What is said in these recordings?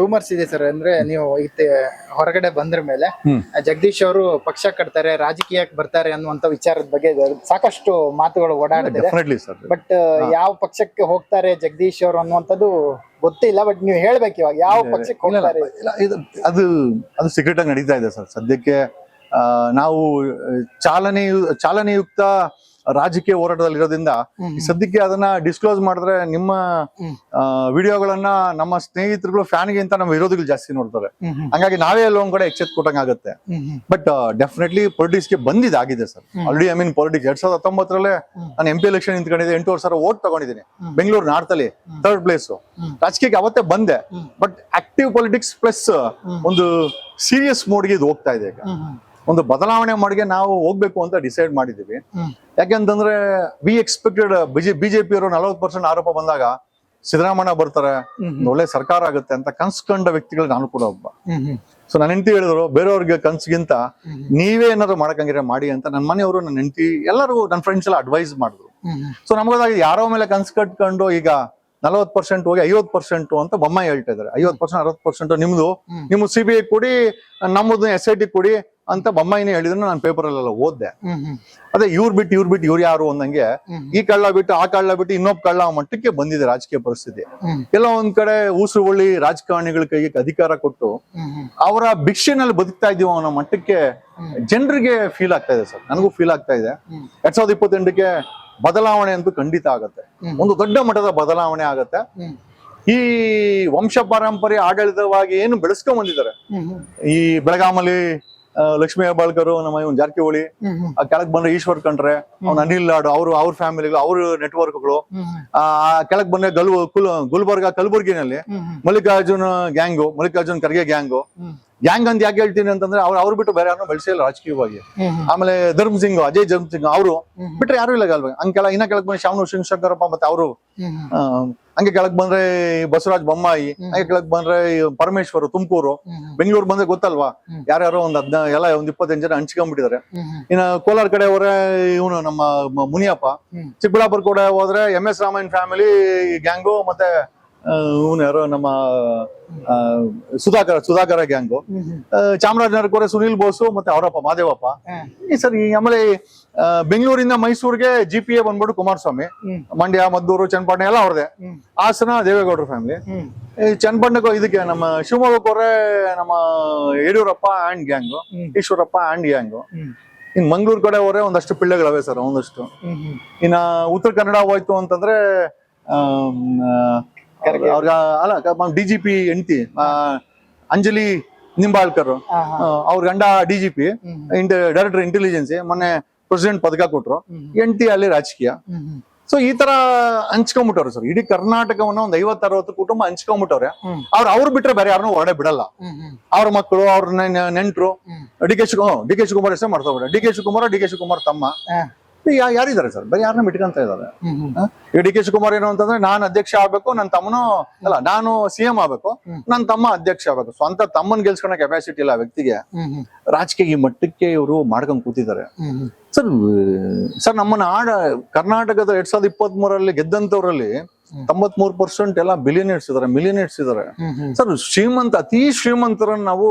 Rumours ಇದೆ sir, ಅಂದ್ರೆ ನೀವು ಹೊರಗಡೆ ಬಂದ್ರ ಮೇಲೆ ಜಗದೀಶ್ ಅವರು ಪಕ್ಷ ಕಟ್ತಾರೆ, ರಾಜಕೀಯಕ್ಕೆ ಬರ್ತಾರೆ ಅನ್ನುವಂತ ವಿಚಾರದ ಬಗ್ಗೆ ಸಾಕಷ್ಟು ಮಾತುಗಳು ಓಡಾಡ್ತಿದೆ. ಬಟ್ ಯಾವ ಪಕ್ಷಕ್ಕೆ ಹೋಗ್ತಾರೆ ಜಗದೀಶ್ ಅವರು ಅನ್ನುವಂಥದ್ದು ಗೊತ್ತಿಲ್ಲ. ಬಟ್ ನೀವು ಹೇಳ್ಬೇಕು ಇವಾಗ ಯಾವ ಪಕ್ಷಕ್ಕೆ ಹೋಗ್ತಾರೆ. ಅದು ಸೀಕ್ರೆಟ್ ಆಗಿ ನಡೀತಾ ಇದೆ ಸರ್ ಸದ್ಯಕ್ಕೆ. ನಾವು ಚಾಲನೆಯುಕ್ತ ರಾಜಕೀಯ ಹೋರಾಟದಲ್ಲಿ ಇರೋದ್ರಿಂದ ಸದ್ಯಕ್ಕೆ ಅದನ್ನ ಡಿಸ್ಕ್ಲೋಸ್ ಮಾಡಿದ್ರೆ ನಿಮ್ಮ ವಿಡಿಯೋಗಳನ್ನ ನಮ್ಮ ಸ್ನೇಹಿತರುಗಳು ಫ್ಯಾನ್ಗೆ ಅಂತ ನಮ್ಮ ವಿರೋಧಿಗಳು ಜಾಸ್ತಿ ನೋಡ್ತಾರೆ. ಹಂಗಾಗಿ ನಾವೇ ಎಲ್ಲ ಒಂದ್ ಕಡೆ ಎಚ್ಚೆತ್ ಕೊಟ್ಟಂಗ ಆಗುತ್ತೆ. ಬಟ್ ಡೆಫಿನೆಟ್ಲಿ ಪೊಲಿಟಿಕ್ಸ್ಗೆ ಬಂದಿದ್ದಾಗಿದೆ sir already. I mean politics 2019 ನಾನು MP ಎಲೆಕ್ಷನ್ ನಿಂತ್ಕೊಂಡಿದ್ದೆ, 8,000 ವೋಟ್ ತಗೊಂಡಿದ್ದೀನಿ ಬೆಂಗಳೂರು ನಾರ್ತ್ ಅಲ್ಲಿ 3rd ಪ್ಲೇಸ್. ರಾಜಕೀಯಕ್ಕೆ ಅವತ್ತೇ ಬಂದೆ, ಬಟ್ ಆಕ್ಟಿವ್ ಪೊಲಿಟಿಕ್ಸ್ ಪ್ಲಸ್ ಒಂದು ಸೀರಿಯಸ್ ಮೋಡ್ಗೆ ಇದು ಹೋಗ್ತಾ ಇದೆ. ಈಗ ಒಂದು ಬದಲಾವಣೆ ಮಾಡಿಗೆ ನಾವು ಹೋಗ್ಬೇಕು ಅಂತ ಡಿಸೈಡ್ ಮಾಡಿದೀವಿ. ಯಾಕೆಂತಂದ್ರೆ ವಿ ಎಕ್ಸ್ಪೆಕ್ಟೆಡ್ ಬಿಜೆಪಿ ಅವರು 40% ಆರೋಪ ಬಂದಾಗ ಸಿದ್ದರಾಮಯ್ಯ ಬರ್ತಾರೆ, ಒಳ್ಳೆ ಸರ್ಕಾರ ಆಗುತ್ತೆ ಅಂತ ಕನ್ಸ್ಕೊಂಡ ವ್ಯಕ್ತಿಗಳು ನಾನು ಕೂಡ ಒಬ್ಬ. ಸೊ ನನ್ನ ಹೆಂಡತಿ ಹೇಳಿದ್ರು, ಬೇರೆಯವ್ರಿಗೆ ಕನ್ಸ್ಗಿಂತ ನೀವೇ ಏನಾದ್ರು ಮಾಡಕಂಗಿರ ಮಾಡಿ ಅಂತ ನನ್ನ ಮನೆಯವರು, ನನ್ನ ಹೆಂಡತಿ, ಎಲ್ಲರಿಗೂ ನನ್ನ ಫ್ರೆಂಡ್ಸ್ ಎಲ್ಲ ಅಡ್ವೈಸ್ ಮಾಡಿದ್ರು. ಸೊ ನಮಗೋದಾಗ ಯಾರೋ ಮೇಲೆ ಕನ್ಸ್ ಕಟ್ಕೊಂಡು ಈಗ 40% ಹೋಗಿ 50% ಅಂತ ಬೊಮ್ಮಾಯಿ ಹೇಳ್ತಾ ಇದಾರೆ. 50% 60% ನಿಮ್ದು CBI ಕೊಡಿ, ನಮ್ಮದು SIT ಕೊಡಿ ಅಂತ ಬೊಮ್ಮಾಯಿನೇ ಹೇಳಿದ್ರು. ನಾನು ಪೇಪರ್ ಅಲ್ಲೆಲ್ಲ ಓದ್ದೆ. ಅದೇ ಇವ್ರು ಬಿಟ್ಟು ಇವ್ರು ಯಾರು ಅಂದಂಗೆ ಈ ಕಳ್ಳ ಬಿಟ್ಟು ಆ ಕಳ್ಳ ಬಿಟ್ಟು ಇನ್ನೊಬ್ಬ ಕಳ್ಳ ಮಟ್ಟಕ್ಕೆ ಬಂದಿದೆ ರಾಜಕೀಯ ಪರಿಸ್ಥಿತಿ. ಎಲ್ಲ ಒಂದ್ ಕಡೆ ಉಸುರುವಳ್ಳಿ ರಾಜಕಾರಣಿಗಳ ಕೈಗೆ ಅಧಿಕಾರ ಕೊಟ್ಟು ಅವರ ಭಿಕ್ಷೆನಲ್ಲಿ ಬದುಕ್ತಾ ಇದೀವ ಅನ್ನೋ ಮಟ್ಟಕ್ಕೆ ಜನರಿಗೆ ಫೀಲ್ ಆಗ್ತಾ ಇದೆ ಸರ್. ನನಗೂ ಫೀಲ್ ಆಗ್ತಾ ಇದೆ. 2028ಕ್ಕೆ ಬದಲಾವಣೆ ಅಂತೂ ಖಂಡಿತ ಆಗತ್ತೆ. ಒಂದು ದೊಡ್ಡ ಮಟ್ಟದ ಬದಲಾವಣೆ ಆಗತ್ತೆ. ಈ ವಂಶ ಪಾರಂಪರ್ಯ ಆಡಳಿತವಾಗಿ ಏನು ಬೆಳೆಸ್ಕೊಂಡ್ ಬಂದಿದ್ದಾರೆ, ಈ ಬೆಳಗಾಮಲ್ಲಿ ಲಕ್ಷ್ಮೀ ಹೆಬ್ಬಾಳ್ಕರ್, ನಮ್ಮ ಇವ್ನು ಜಾರಕಿಹೊಳಿ, ಕೆಳಗ್ ಬಂದ್ರೆ ಈಶ್ವರ್ ಖಂಡ್ರೆ, ಅವ್ನ ಅನಿಲ್ ಲಾಡು, ಅವ್ರ ಫ್ಯಾಮಿಲಿಗಳು, ಅವ್ರ ನೆಟ್ವರ್ಕ್ಗಳು, ಕೆಳಗ್ ಬಂದ್ರೆ ಗುಲ್ಬರ್ಗ ಕಲಬುರ್ಗಿನಲ್ಲಿ ಮಲ್ಲಿಕಾರ್ಜುನ್ ಖರ್ಗೆ ಗ್ಯಾಂಗ್ ಅಂತ ಯಾಕೆ ಹೇಳ್ತೀನಿ ಅಂತಂದ್ರೆ ಅವ್ರು ಬಿಟ್ಟು ಬೇರೆ ಯಾರನ್ನೂ ಬೆಳೆಸಿಲ್ಲ ರಾಜಕೀಯವಾಗಿ. ಆಮೇಲೆ ಅಜಯ್ ಧರ್ಮ್ ಸಿಂಗ್ ಅವರು ಬಿಟ್ರೆ ಯಾರು ಇಲ್ಲ ಅಲ್ವಾ. ಇನ್ನ ಕೆಳಗ್ ಬಂದ್ರೆ ಶಾವನು ಶಿವಶಂಕರಪ್ಪ, ಮತ್ತೆ ಅವರು ಹಂಗೆ ಕೆಳಗ್ ಬಂದ್ರೆ ಬಸವರಾಜ್ ಬೊಮ್ಮಾಯಿ, ಹಂಗೆ ಕೆಳಗ್ ಬಂದ್ರೆ ಪರಮೇಶ್ವರ್ ತುಮಕೂರು, ಬೆಂಗಳೂರು ಬಂದ್ರೆ ಗೊತ್ತಲ್ವಾ ಯಾರ್ಯಾರೋ ಒಂದ್ 25 ಜನ ಹಂಚ್ಕೊಂಡ್ಬಿಟ್ಟಿದ್ದಾರೆ. ಇನ್ನ ಕೋಲಾರ ಕಡೆ ಹೋದ್ರೆ ಇವನು ನಮ್ಮ ಮುನಿಯಪ್ಪ, ಚಿಕ್ಕಬಳ್ಳಾಪುರ ಕಡೆ ಹೋದ್ರೆ MS ರಾಮಯ್ಯನ್ ಫ್ಯಾಮಿಲಿ ಗ್ಯಾಂಗು, ಮತ್ತೆ ಇವನು ಯಾರೋ ನಮ್ಮ ಸುಧಾಕರ ಗ್ಯಾಂಗು, ಚಾಮರಾಜನಗರಕ್ಕೆ ಹೋದ್ರೆ ಸುನೀಲ್ ಬೋಸು, ಮತ್ತೆ ಅವರಪ್ಪ ಮಾದೇವಪ್ಪ. ಸರ್ ಆಮೇಲೆ ಬೆಂಗಳೂರಿಂದ ಮೈಸೂರಿಗೆ GPA ಬಂದ್ಬಿಟ್ಟು ಕುಮಾರಸ್ವಾಮಿ, ಮಂಡ್ಯ, ಮದ್ದೂರು, ಚನ್ನಪಟ್ಟಣ ಎಲ್ಲ ಅವ್ರದೇ. ಹಾಸನ ದೇವೇಗೌಡರ ಫ್ಯಾಮಿಲಿ. ಚನ್ನಪಟ್ಟಣಕ್ಕೂ ಇದಕ್ಕೆ ನಮ್ಮ ಶಿವಮೊಗ್ಗಕ್ಕೆ ಹೋದ್ರೆ ನಮ್ಮ Yediyurappa and gang, Eshwarappa and gang. In Mangalore ಕಡೆ ಹೋದ್ರೆ ಒಂದಷ್ಟು ಪಿಳ್ಳೆಗಳವೆ ಸರ್, ಒಂದಷ್ಟು. ಇನ್ನ ಉತ್ತರ ಕನ್ನಡ ಹೋಯ್ತು ಅಂತಂದ್ರೆ ಅವ್ರ DGP ಹೆಂಡತಿ ಅಂಜಲಿ ನಿಂಬಾಳ್ಕರ್, ಅವ್ರ ಗಂಡ DGP ಡೈರೆಕ್ಟರ್ ಇಂಟೆಲಿಜೆನ್ಸಿ, ಮೊನ್ನೆ ಪ್ರೆಸಿಡೆಂಟ್ ಪದಕ ಕೊಟ್ರು. ಹೆಂಡತಿ ಅಲ್ಲಿ ರಾಜಕೀಯ. ಸೊ ಈ ತರ ಹಂಚ್ಕೊಂಡ್ಬಿಟ್ಟವ್ರೆ ಸರ್. ಇಡೀ ಕರ್ನಾಟಕವನ್ನ ಒಂದ್ 50-60 ಕುಟುಂಬ ಹಂಚ್ಕೊಂಡ್ಬಿಟ್ಟವ್ರೆ. ಅವ್ರು ಬಿಟ್ರೆ ಬೇರೆ ಯಾರನ್ನೂ ಹೊರಡೆ ಬಿಡಲ್ಲ. ಅವ್ರ ಮಕ್ಕಳು, ಅವ್ರ ನೆಂಟರು, ಡಿ ಕೆ ಶಿವಕುಮಾರ್ ಹೆಸರು ಮಾಡ್ತಾ ಡಿ ಕೆ ಶಿವಕುಮಾರ್ ತಮ್ಮ ಯಾರಿದ್ದಾರೆ ಸರ್, ಬರೀ ಯಾರನ್ನ ಬಿಟ್ಕೊಂತ ಇದಾರೆ. ಡಿ ಕೆ ಶಿವಕುಮಾರ್ ಏನು ಅಂತಂದ್ರೆ ನಾನು ಅಧ್ಯಕ್ಷ ಆಗ್ಬೇಕು, ನನ್ನ ತಮ್ಮನು ಅಲ್ಲ ನಾನು CM ಆಗ್ಬೇಕು, ನನ್ನ ತಮ್ಮ ಅಧ್ಯಕ್ಷ ಆಗ್ಬೇಕು. ಸ್ವಂತ ತಮ್ಮನ್ ಗೆಲ್ಸ್ಕೊಳೋ ಕೆಪಾಸಿಟಿ ಇಲ್ಲ ವ್ಯಕ್ತಿಗೆ. ರಾಜಕೀಯ ಈ ಮಟ್ಟಕ್ಕೆ ಇವರು ಮಾಡ್ಕೊಂಡ್ ಕೂತಿದ್ದಾರೆ ಸರ್. ನಮ್ಮನ್ನ ಕರ್ನಾಟಕದ 2023 ಗೆದ್ದಂತವ್ರಲ್ಲಿ 93% ಎಲ್ಲ ಬಿಲಿಯನೇರ್ಸ್ ಇದಾರೆ, ಮಿಲಿಯನೇರ್ಸ್ ಇದಾರೆ ಸರ್. ಅತಿ ಶ್ರೀಮಂತರನ್ನ ನಾವು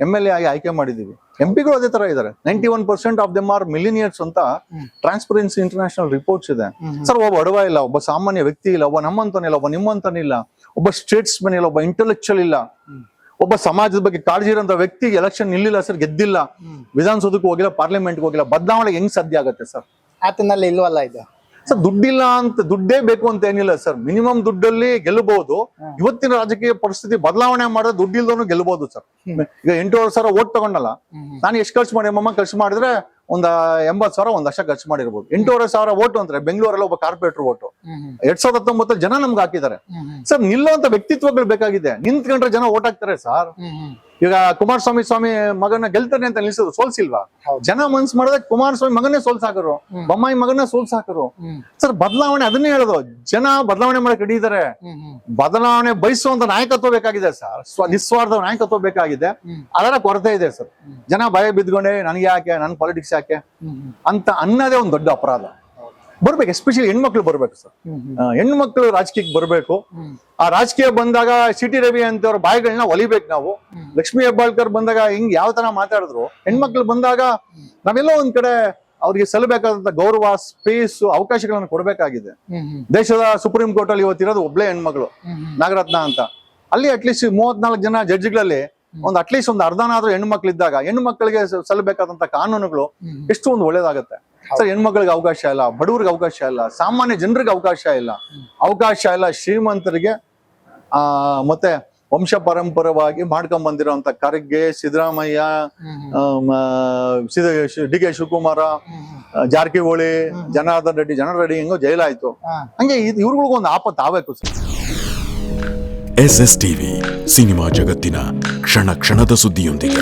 MLA ಆಗಿ ಆಯ್ಕೆ ಮಾಡಿದೀವಿ. MP ಗಳು ಅದೇ ತರ ಇದಾರೆ. 91% ಆಫ್ ದೆಮ್ ಆರ್ ಮಿಲಿನಿಯರ್ಸ್ ಅಂತ ಟ್ರಾನ್ಸ್ಪರೆನ್ಸಿ ಇಂಟರ್ನ್ಯಾಷನಲ್ ರಿಪೋರ್ಟ್ಸ್ ಇದೆ ಸರ್. ಒಬ್ಬ ಬಡವ ಇಲ್ಲ, ಒಬ್ಬ ಸಾಮಾನ್ಯ ವ್ಯಕ್ತಿ ಇಲ್ಲ, ಒಬ್ಬ ನಮ್ಮಂತನಿಲ್ಲ, ಒಬ್ಬ ನಿಮ್ಮಂತನಿಲ್ಲ, ಒಬ್ಬ ಸ್ಟೇಟ್ಸ್ಮನ್ ಇಲ್ಲ, ಒಬ್ಬ ಇಂಟೆಲೆಕ್ಚುಯಲ್ ಇಲ್ಲ, ಒಬ್ಬ ಸಮಾಜದ ಬಗ್ಗೆ ಕಾಳಜಿ ಇರೋಂಥ ವ್ಯಕ್ತಿ ಎಲೆಕ್ಷನ್ ನಿಲ್ಲಿಲ್ಲ ಸರ್, ಗೆದ್ದಿಲ್ಲ, ವಿಧಾನಸೌಧಕ್ಕೂ ಹೋಗಿಲ್ಲ, ಪಾರ್ಲಿಮೆಂಟ್ಗೆ ಹೋಗಿಲ್ಲ. ಬದಲಾವಣೆ ಹೆಂಗ್ ಸಾಧ್ಯ ಆಗುತ್ತೆ ಸರ್? ಆತನಲ್ಲಿ ಇಲ್ವಲ್ಲ ಇದು ಸರ್. ದುಡ್ಡಿಲ್ಲ ಅಂತ, ದುಡ್ಡೇ ಬೇಕು ಅಂತ ಏನಿಲ್ಲ ಸರ್. ಮಿನಿಮಮ್ ದುಡ್ಡಲ್ಲಿ ಗೆಲ್ಲಬಹುದು. ಇವತ್ತಿನ ರಾಜಕೀಯ ಪರಿಸ್ಥಿತಿ ಬದಲಾವಣೆ ಮಾಡಿದ್ರೆ ದುಡ್ಡಿಲ್ದವನು ಗೆಲ್ಲಬಹುದು ಸರ್. ಈಗ 8,000 ವೋಟ್ ತಗೊಂಡಲ್ಲ, ನಾನು ಎಷ್ಟು ಖರ್ಚು ಮಾಡಿ ಖರ್ಚು ಮಾಡಿದ್ರೆ ಒಂದ್ 80,000 1 ಲಕ್ಷ ಖರ್ಚು ಮಾಡಿರ್ಬೋದು. 8,500 ವೋಟ್ ಅಂದ್ರೆ ಬೆಂಗಳೂರಲ್ಲಿ ಒಬ್ಬ ಕಾರ್ಪೊರೇಟರ್ ವೋಟ್ 2019 ಜನ ನಮ್ಗೆ ಹಾಕಿದ್ದಾರೆ ಸರ್. ನಿಲ್ಲುವಂತ ವ್ಯಕ್ತಿತ್ವಗಳು ಬೇಕಾಗಿದೆ. ನಿಂತ್ಕೊಂಡ್ರೆ ಜನ ವೋಟ್ ಹಾಕ್ತಾರೆ ಸರ್. ಈಗ ಕುಮಾರಸ್ವಾಮಿ ಮಗನ ಗೆಲ್ತಾನೆ ಅಂತ ನಿಲ್ಸೋದು, ಸೋಲ್ಸಿಲ್ವಾ? ಜನ ಮನ್ಸ್ ಮಾಡಿದ್ರೆ ಕುಮಾರಸ್ವಾಮಿ ಮಗನೇ ಸೋಲ್ಸಾಕರು, ಬೊಮ್ಮಾಯಿ ಮಗನೇ ಸೋಲ್ಸಾಕರು ಸರ್. ಬದಲಾವಣೆ ಅದನ್ನೇ ಹೇಳೋದು. ಜನ ಬದಲಾವಣೆ ಮಾಡಕ್ ಹಿಡಿತಾರೆ. ಬದಲಾವಣೆ ಬಯಸುವಂತ ನಾಯಕತ್ವ ಬೇಕಾಗಿದೆ ಸರ್. ನಿಸ್ವಾರ್ಥ ನಾಯಕತ್ವ ಬೇಕಾಗಿದೆ. ಅದರ ಕೊರತೆ ಇದೆ ಸರ್. ಜನ ಭಯ ಬಿದ್ಕೊಂಡೆ ನನಗೆ ಯಾಕೆ, ನನ್ ಪಾಲಿಟಿಕ್ಸ್ ಯಾಕೆ ಅಂತ ಅನ್ನೋದೇ ಒಂದು ದೊಡ್ಡ ಅಪರಾಧ. ಬರ್ಬೇಕು, ಎಸ್ಪೆಷಲಿ ಹೆಣ್ಮಕ್ಳು ಬರ್ಬೇಕು ಸರ್. ಹೆಣ್ಮಕ್ಳು ರಾಜಕೀಯಕ್ಕೆ ಬರ್ಬೇಕು. ಆ ರಾಜಕೀಯ ಬಂದಾಗ ಸಿಟಿ ರವಿ ಅಂತವ್ರ ಬಾಯಿಗಳನ್ನ ಒಲಿಬೇಕು ನಾವು. ಲಕ್ಷ್ಮೀ ಹೆಬ್ಬಾಳ್ಕರ್ ಬಂದಾಗ ಹಿಂಗ್ ಯಾವ ತರ ಮಾತಾಡಿದ್ರು, ಹೆಣ್ಮಕ್ಳು ಬಂದಾಗ ನಾವೆಲ್ಲೋ ಒಂದ್ ಕಡೆ ಅವ್ರಿಗೆ ಸಲ್ಲಬೇಕಾದಂತ ಗೌರವ, ಸ್ಪೇಸ್, ಅವಕಾಶಗಳನ್ನು ಕೊಡ್ಬೇಕಾಗಿದೆ. ದೇಶದ ಸುಪ್ರೀಂ ಕೋರ್ಟ್ ಅಲ್ಲಿ ಇವತ್ತಿರೋದು ಒಬ್ಳೆ ಹೆಣ್ಮಗಳು, ನಾಗರತ್ನ ಅಂತ. ಅಲ್ಲಿ ಅಟ್ಲೀಸ್ಟ್ 34 ಜನ ಜಡ್ಜ್ಗಳಲ್ಲಿ ಅಟ್ಲೀಸ್ಟ್ ಒಂದು ಅರ್ಧನಾದ್ರೂ ಹೆಣ್ಮಕ್ಳಿದ್ದಾಗ ಹೆಣ್ಣು ಮಕ್ಕಳಿಗೆ ಸಲ್ಲಬೇಕಾದಂತ ಕಾನೂನುಗಳು ಎಷ್ಟು ಒಂದು ಒಳ್ಳೇದಾಗತ್ತೆ ಸರ್. ಹೆಣ್ಮಕ್ಳಿಗೆ ಅವಕಾಶ ಇಲ್ಲ, ಬಡವರಿಗೆ ಅವಕಾಶ ಇಲ್ಲ, ಸಾಮಾನ್ಯ ಜನರಿಗೆ ಅವಕಾಶ ಇಲ್ಲ. ಶ್ರೀಮಂತರಿಗೆ ಮತ್ತೆ ವಂಶ ಪರಂಪರವಾಗಿ ಮಾಡ್ಕೊಂಡ್ ಬಂದಿರೋಂತ ಖರ್ಗೆ, ಸಿದ್ದರಾಮಯ್ಯ, ಡಿ ಕೆ ಶಿವಕುಮಾರ, ಜಾರಕಿಹೊಳಿ, ಜನಾರ್ದನ್ ರೆಡ್ಡಿ ಹೆಂಗೋ ಜೈಲಾಯ್ತು. ಹಂಗೆ ಇವ್ರಿಗೂ ಒಂದು ಆಪತ್ತು ಆಗ್ಬೇಕು ಸರ್. SS ಟಿವಿ, ಸಿನಿಮಾ ಜಗತ್ತಿನ ಕ್ಷಣ ಕ್ಷಣದ ಸುದ್ದಿಯೊಂದಿಗೆ.